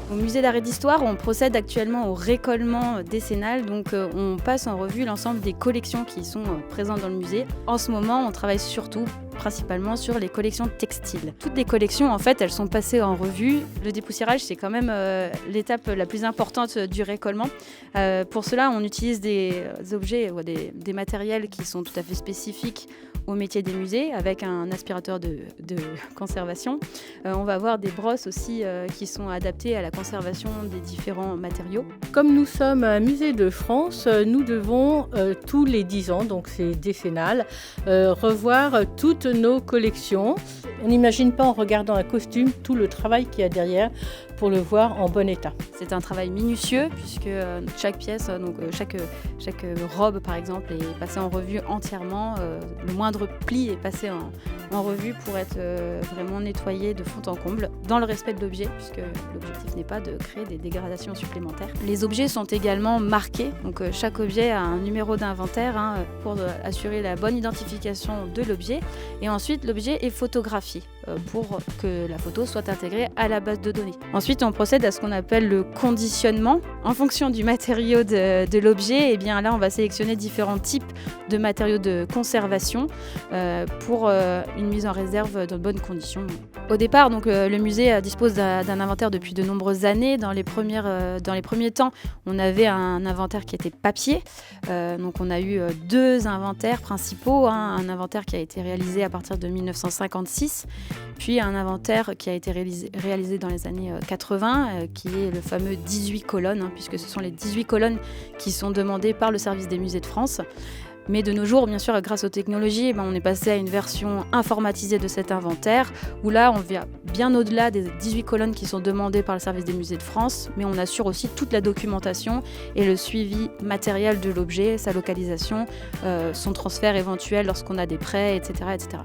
Au musée d'art et d'histoire, on procède actuellement au récollement décennal, donc on passe en revue l'ensemble des collections qui sont présentes dans le musée. En ce moment, on travaille principalement sur les collections textiles. Toutes les collections, en fait, elles sont passées en revue. Le dépoussiérage, c'est quand même l'étape la plus importante du récollement. Pour cela, on utilise des objets, des matériels qui sont tout à fait spécifiques au métier des musées, avec un aspirateur de conservation. On va avoir des brosses aussi qui sont adaptées à la conservation des différents matériaux. Comme nous sommes un musée de France, nous devons tous les 10 ans, donc c'est décennal, revoir toutes nos collections. On n'imagine pas en regardant un costume tout le travail qu'il y a derrière pour le voir en bon état. C'est un travail minutieux puisque chaque pièce, chaque robe par exemple est passée en revue entièrement. Le moindre pli est passé en revue pour être vraiment nettoyé de fond en comble dans le respect de l'objet, puisque l'objectif n'est pas de créer des dégradations supplémentaires. Les objets sont également marqués, donc chaque objet a un numéro d'inventaire pour assurer la bonne identification de l'objet, et ensuite l'objet est photographié pour que la photo soit intégrée à la base de données. Ensuite, on procède à ce qu'on appelle le conditionnement. En fonction du matériau de l'objet, et bien là, on va sélectionner différents types de matériaux de conservation pour une mise en réserve dans de bonnes conditions. Au départ, donc, le musée dispose d'un inventaire depuis de nombreuses années. Dans les premiers temps, on avait un inventaire qui était papier. Donc on a eu deux inventaires principaux. Un inventaire qui a été réalisé à partir de 1956, puis un inventaire qui a été réalisé dans les années 80, qui est le fameux 18 colonnes, puisque ce sont les 18 colonnes qui sont demandées par le service des musées de France. Mais de nos jours, bien sûr, grâce aux technologies, on est passé à une version informatisée de cet inventaire, où là, on vient bien au-delà des 18 colonnes qui sont demandées par le service des musées de France, mais on assure aussi toute la documentation et le suivi matériel de l'objet, sa localisation, son transfert éventuel lorsqu'on a des prêts, etc., etc.